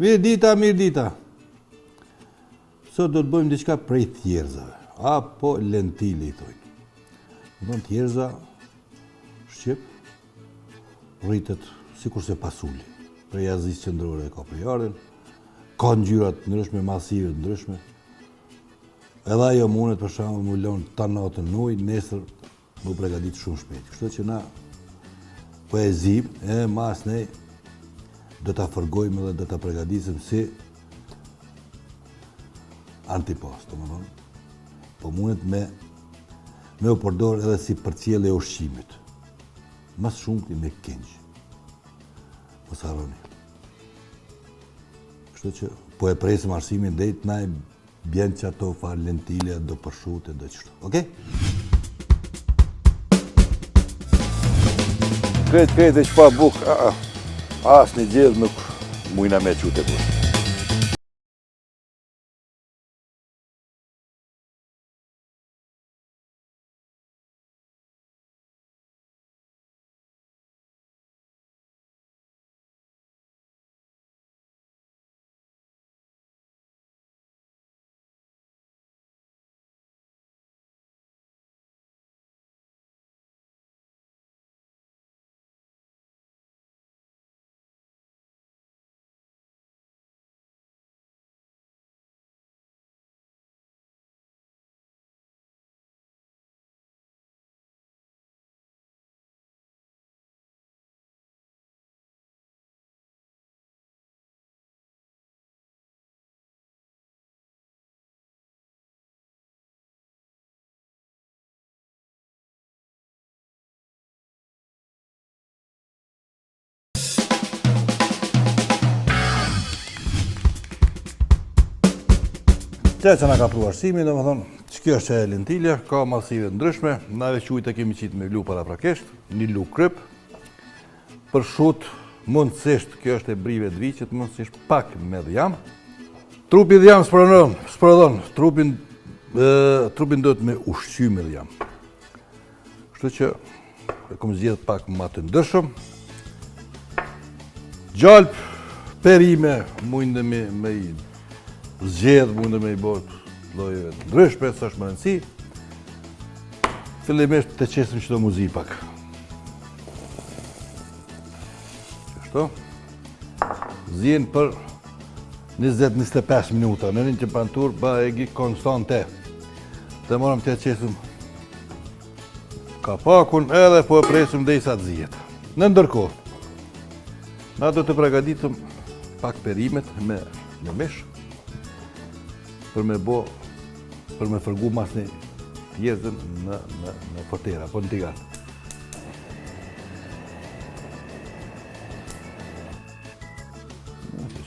Mirë dita. Sot do të bëjmë diçka prej thjerëzave, apo lentile i thojnë. Do të thjerëza shqip rritet sikurse pasuli. Prej Azisë qendrore ka përjardhën, ka ngjyra të ndryshme, masive të ndryshme. Edhe ajo mundet për shembull më lën ta natën në ujë, nesër më përgatit shumë shpejt. Kështu që na poezim e mas ne do ta fërgojmë dhe do ta përgatisim si antipasto, domethënë. Po mundet me u përdor edhe si përcjellje e ushqimit. Mas shumti me kenç. Mos harroni. Kështu që po e presim arsimin drejt na bjen që ato far lentile, do përshute, do qështu. Okej? Kretë e që pa buk, asë një gjithë nuk mujna me qute buk. Që na ka pru arsimi, do më thonë, që kjo është që e lentilja, ka masive ndryshme, nave qujtë e kemi qitë me lu paraprakisht, një lu kryp, për shut, mundësisht, kjo është e brive të viqet, mundësisht pak me dhjam. Trupi dhjam sprodhon, trupin do të me ushqy me dhjam. Kështu që, e kom zgjedh pak më të ndryshëm. Gjalp, perime, mundë me i zgjedh, mundë me i bot llojeve të ndryshme, sa është më rëndësi. Fillimisht të qesim qëto muzi pak. Qështu. Zien për 20-25 minuta, në një temperaturë bëhegi konstante. Dhe morëm të qesim kapakun edhe po e presim dhe i sa të zijet. Në ndërkohë, na do të përgatitëm pak perimet me mish, për me fërgu mas një pjesën në fortera, po në tigar.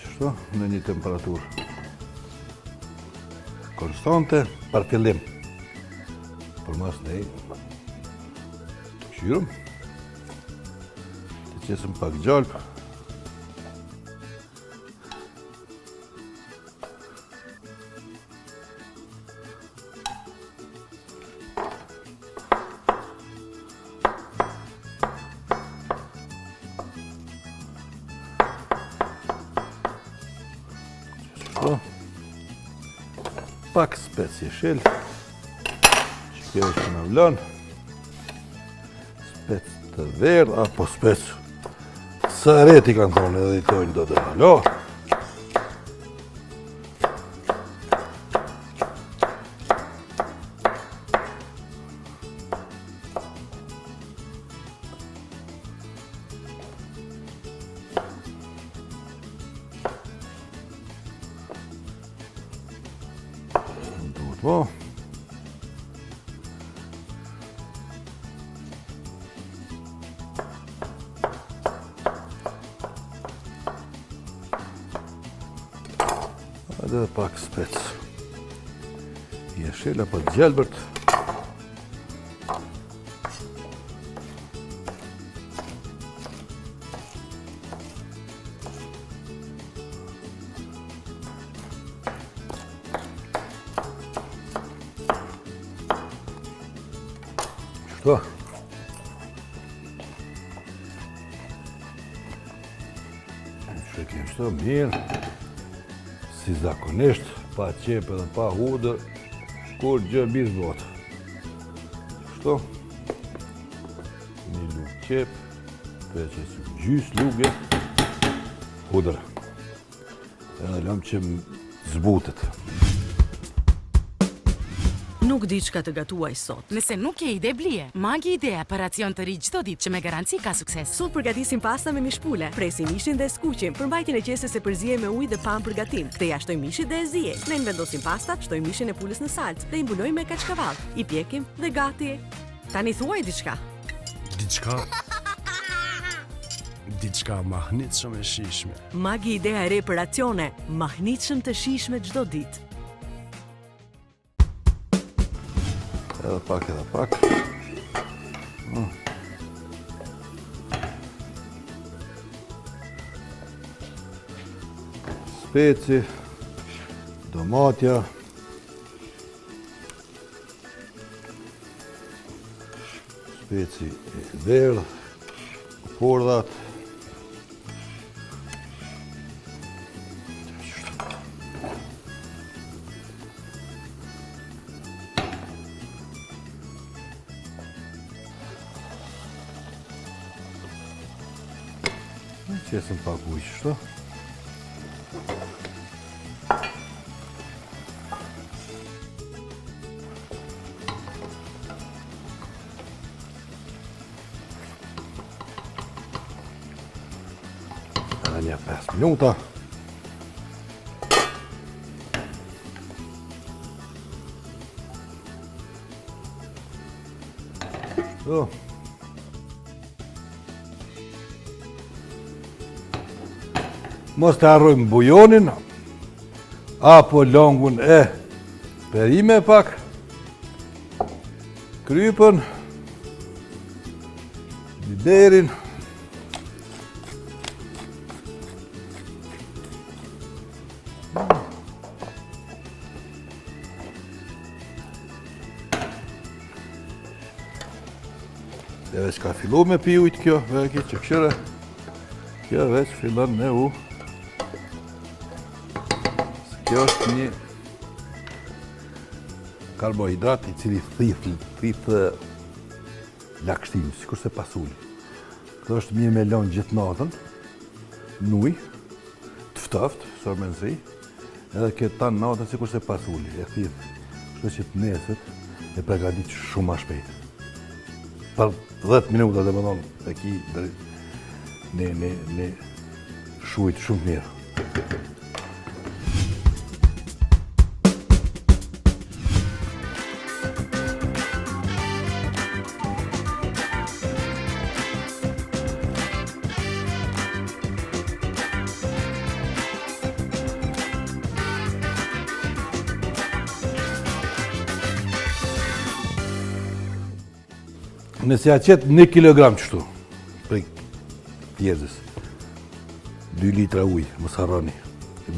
Qështu, në një temperaturë konstante, për fillim. Për mas ne të këshyrëm, të qesëm pak gjalp. Pak specie shell, që kjo është në vlan, spec të verdh, apo spec së reti kanë thonë edhe i tojnë do të halo. Po. Edhe pak spec. Jeshil apo gjelbërt. Što? Čekaj, što? Mir. si zakonisht, pa qep edhe pa hudër, kur gjë mirë zbot. Kështu, një lugë qep, për që si gjys lugë, hudër. Edhe lëm që zbutet. Nuk di çka të gatuaj sot. Nëse nuk ke ide blije, Magi Idea për racion të ri çdo ditë që me garanci ka sukses. Sot përgatisim pasta me mishpule, presim mishin dhe skuqim, për mbajtjen e qeses e përziej me ujë dhe pam për gatim. Ktheja shtoj mishin dhe e ziej. Ne vendosim pastat, shtoj mishin e pulës në salcë dhe i mbulojmë me kaçkavall. I pjekim dhe gati. Tani thuaj diçka. Diçka mahnitshëm e shijshme. Magi Idea e re për racione, mahnitshëm të shijshme çdo ditë. Edhe pak. Speci, domatja, speci e verdh, kordhat, qesëm pak ujë, kështu. Edhe një 5 minuta. Kështu. Mos të harrojmë bujonin, apo longun e perime pak, krypën, biberin, dhe veç ka fillu me pi ujtë kjo, veki që këshire, kjo veç fillon me u. Kjo është një karbohidrat i cili thithë lakështim, sikur se pasuli. Kjo është mirë me lënë gjithë natën, në ujë, të ftoftë, sërë me nësi, edhe kjo tanë natën sikur se pasuli, e thithë. Kështu që të nesët e përgatit shumë ma shpejt. Për 10 minuta dhe më thonë, e ki në shujt shumë mirë. Nëse ja qetë 1 kilogram qështu, prej pjezës, 2 litra ujë, mos harroni,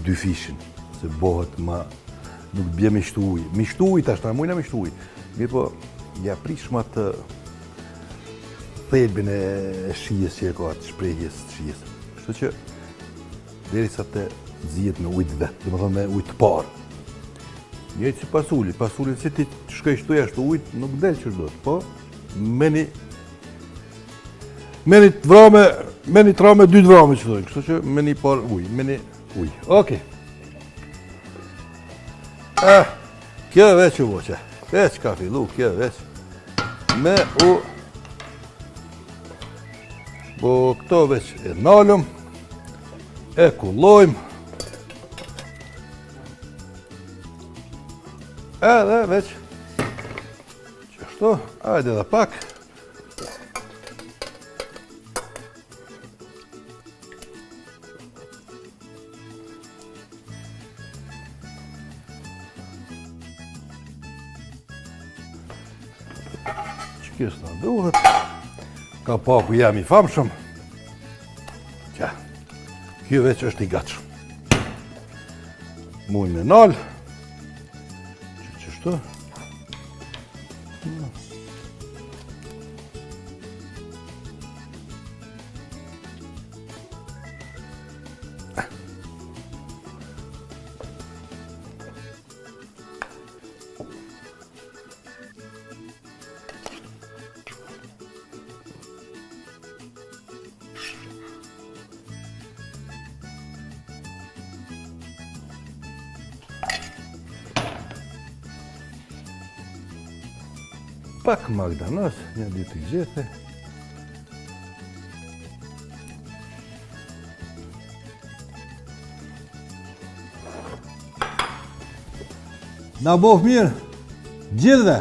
2 fishin, se bohet ma, nuk bje mishtu ujë. Mishtu ujë tash, ta mujna mishtu ujë. Mirë po, ja prishma të thelbin e shijes që e ka atë shprehjes të shijes. Kështu që, deri sa të zijet me ujë të vetë, dhe më thonë me ujë të parë. Njëjtë si pasuli, pasuli si ti shkoj shtu jashtë ujë, nuk del që do të, po, meni trame, 2 vrame që dojnë, kështu që meni par ujë, meni ujë. Okej. Kjo veç u voqe, veç ka fillu, kjo veç me u, bo këto veç e nalëm, e kullojmë, edhe veç qështu, hajde edhe pak. Që kjesë në duhet. Ka paku jam i famshëm. Qa, kjo veç është i gatshëm. Mujnë me nalë. Qështu. pak magdanos, një ditë i gjithë. Na bof mirë, gjithve!